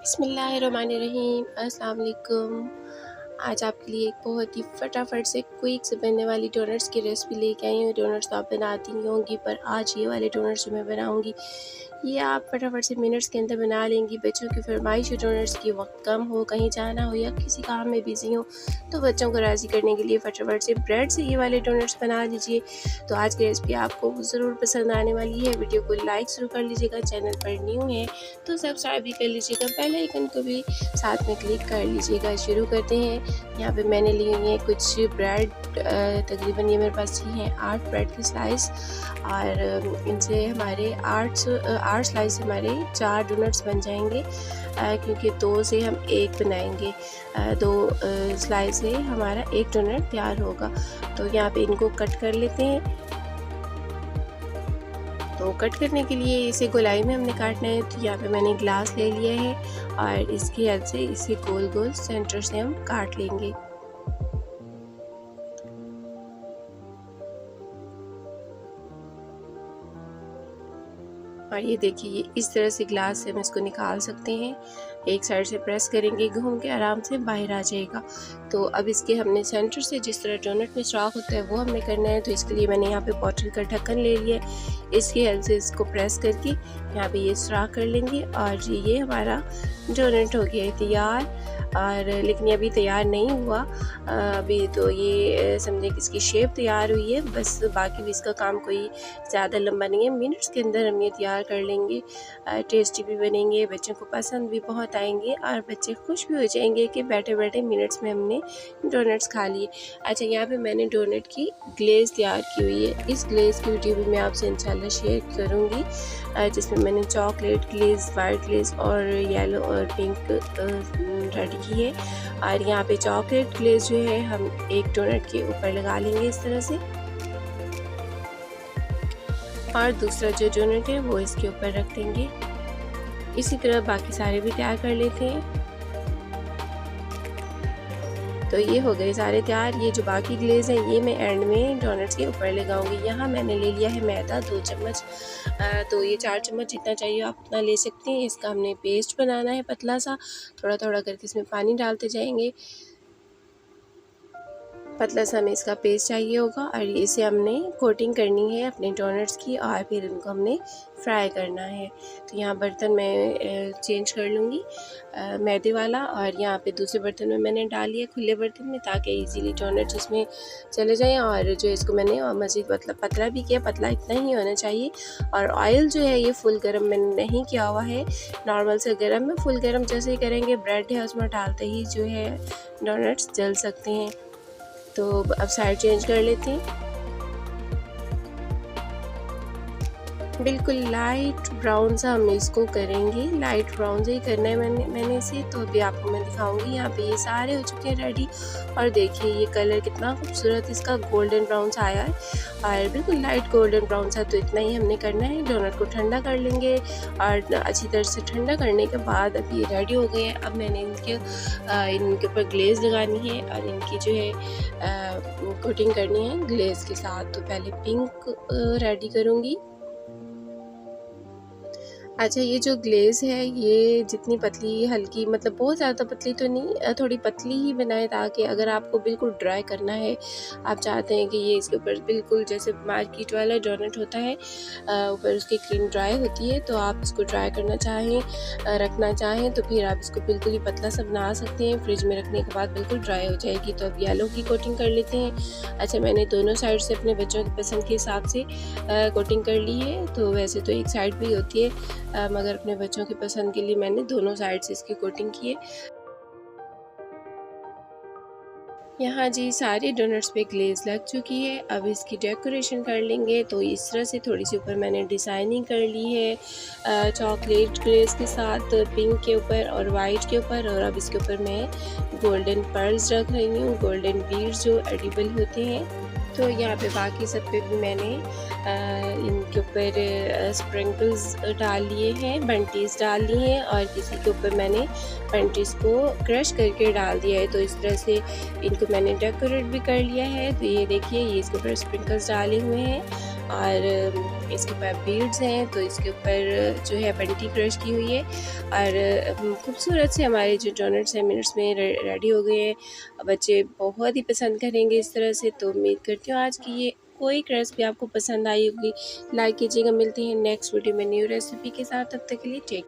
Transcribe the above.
बिस्मिल्लाहिर्रहमानिर्रहीम। अस्सलाम वालेकुम। आज आपके लिए एक बहुत ही फटाफट से क्विक से बनने वाली डोनट्स की रेसिपी लेके आई हूँ। डोनट्स तो आप बनाती नहीं होंगी, पर आज ये वाले डोनट्स जो मैं बनाऊँगी ये आप फटाफट से मिनट्स के अंदर बना लेंगी। बच्चों की फरमाइश है डोनट्स की, वक्त कम हो, कहीं जाना हो या किसी काम में बिज़ी हो, तो बच्चों को राज़ी करने के लिए फटाफट से ब्रेड से ये वाले डोनट्स बना लीजिए। तो आज की रेसिपी आपको ज़रूर पसंद आने वाली है। वीडियो को लाइक ज़रूर कर लीजिएगा, चैनल पर न्यू है तो सब्सक्राइब भी कर लीजिएगा, बेल आइकन को भी साथ में क्लिक कर लीजिएगा। शुरू करते हैं। यहाँ पे मैंने लिए हुए हैं कुछ ब्रेड, तकरीबन ये मेरे पास ही हैं 8 ब्रेड के स्लाइस, और इनसे हमारे 8 स्लाइस से हमारे 4 डोनट्स बन जाएंगे, क्योंकि 2 से हम 1 बनाएंगे। 2 स्लाइस से हमारा 1 डोनट तैयार होगा। तो यहाँ पे इनको कट कर लेते हैं। तो कट करने के लिए इसे गोलाई में हमने काटना है। तो यहाँ पे मैंने ग्लास ले लिया है और इसकी हेल्प से इसे गोल गोल सेंटर से हम काट लेंगे। और ये देखिए, ये इस तरह से ग्लास से हम इसको निकाल सकते हैं। एक साइड से प्रेस करेंगे, घूम के आराम से बाहर आ जाएगा। तो अब इसके हमने सेंटर से जिस तरह डोनट में सुराख होता है वो हमने करना है। तो इसके लिए मैंने यहाँ पे बॉटल का ढक्कन ले लिया है। इसकी हेल्प से इसको प्रेस करके यहाँ पे ये सुराख कर लेंगे और ये हमारा डोनट हो गया है तैयार। और लेकिन ये अभी तैयार नहीं हुआ, अभी तो ये समझे कि इसकी शेप तैयार हुई है बस। बाकी भी इसका काम कोई ज़्यादा लंबा नहीं है, मिनट्स के अंदर हम ये तैयार कर लेंगे। टेस्टी भी बनेंगे, बच्चों को पसंद भी बहुत आएंगे और बच्चे खुश भी हो जाएंगे कि बैठे बैठे मिनट्स में हमने डोनट्स खा लिए। अच्छा, यहाँ पे मैंने डोनट की ग्लेज़ तैयार की हुई है। इस ग्लेज़ की वीडियो भी मैं आपसे इंशाल्लाह शेयर करूँगी, जिसमें मैंने चॉकलेट ग्लेज़, वाइट ग्लेज़ और येलो और पिंक रेडी की है। और यहाँ पे चॉकलेट ग्लेज़ जो है हम एक डोनट के ऊपर लगा लेंगे इस तरह से, और दूसरा जो डोनट है वो इसके ऊपर रख देंगे। इसी तरह बाकी सारे भी तैयार कर लेते हैं। तो ये हो गए सारे तैयार। ये जो बाकी ग्लेज़ है ये मैं एंड में डोनट्स के ऊपर लगाऊंगी। यहाँ मैंने ले लिया है मैदा 2 चम्मच, तो ये 4 चम्मच जितना चाहिए आप उतना ले सकते हैं। इसका हमने पेस्ट बनाना है पतला सा, थोड़ा थोड़ा करके इसमें पानी डालते जाएंगे। पतला सा हमें इसका पेस्ट चाहिए होगा और इसे हमने कोटिंग करनी है अपने डोनट्स की, और फिर इनको हमने फ्राई करना है। तो यहाँ बर्तन मैं चेंज कर लूँगी मैदे वाला, और यहाँ पे दूसरे बर्तन में मैंने डाल लिया खुले बर्तन में, ताकि इजीली डोनट्स इसमें चले जाएं। और जो इसको मैंने मज़ीद मतलब पतला भी किया, पतला इतना ही होना चाहिए। और ऑयल जो है ये फुल गर्म मैंने नहीं किया हुआ है, नॉर्मल से गर्म है। फुल गर्म जैसे ही करेंगे ब्रेड है उसमें डालते ही जो है डोनट्स जल सकते हैं। तो अब साइड चेंज कर लेते हैं। बिल्कुल लाइट ब्राउन सा हम इसको करेंगे, लाइट ब्राउन से ही करना है मैंने इसे। तो अभी आपको मैं दिखाऊंगी। यहाँ पे ये सारे हो चुके हैं रेडी, और देखिए ये कलर कितना खूबसूरत इसका गोल्डन ब्राउन सा आया है, और बिल्कुल लाइट गोल्डन ब्राउन सा। तो इतना ही हमने करना है। डोनट को ठंडा कर लेंगे, और अच्छी तरह से ठंडा करने के बाद अब ये रेडी हो गए हैं। अब मैंने इनके ऊपर ग्लेज़ लगानी है और इनकी जो है कोटिंग करनी है ग्लेज़ के साथ। तो पहले पिंक रेडी करूँगी। अच्छा, ये जो ग्लेज़ है ये जितनी पतली हल्की, मतलब बहुत ज़्यादा पतली तो नहीं, थोड़ी पतली ही बनाए, ताकि अगर आपको बिल्कुल ड्राई करना है, आप चाहते हैं कि ये इसके ऊपर बिल्कुल जैसे मार्केट वाला डोनट होता है ऊपर उसकी क्रीम ड्राई होती है, तो आप इसको ड्राई करना चाहें, रखना चाहें तो फिर आप इसको बिल्कुल ही पतला सा बना सकते हैं। फ्रिज में रखने के बाद बिल्कुल ड्राई हो जाएगी। तो अब येलो की कोटिंग कर लेते हैं। अच्छा, मैंने दोनों साइड से अपने बच्चों की पसंद के हिसाब से कोटिंग कर ली है। तो वैसे तो एक साइड भी होती है, मगर अपने बच्चों की पसंद के लिए मैंने दोनों साइड से इसकी कोटिंग की है। यहाँ जी सारे डोनट्स पे ग्लेज़ लग चुकी है। अब इसकी डेकोरेशन कर लेंगे। तो इस तरह से थोड़ी सी ऊपर मैंने डिज़ाइनिंग कर ली है चॉकलेट ग्लेज़ के साथ, पिंक के ऊपर और वाइट के ऊपर। और अब इसके ऊपर मैं गोल्डन पर्ल्स रख रही हूँ, गोल्डन बीड्स जो एडिबल होते हैं। तो यहाँ पे बाकी सब पे भी मैंने इनके ऊपर स्प्रिंकल्स डाल लिए हैं, बंटीज़ डाल ली हैं, और किसी के ऊपर मैंने बंटीज़ को क्रश करके डाल दिया है। तो इस तरह से इनको मैंने डेकोरेट भी कर लिया है। तो ये देखिए, ये इसके ऊपर स्प्रिंकल्स डाले हुए हैं, और इसके ऊपर बीड्स हैं, तो इसके ऊपर जो है बंटी क्रश की हुई है और खूबसूरत से हमारे जो डोनट्स हैं मिनट्स में रेडी हो गए हैं। बच्चे बहुत ही पसंद करेंगे इस तरह से। तो उम्मीद करती हूँ आज की ये कोई रेसिपी आपको पसंद आई होगी। लाइक कीजिएगा। मिलते हैं नेक्स्ट वीडियो में न्यू रेसिपी के साथ। तब तक के लिए टेक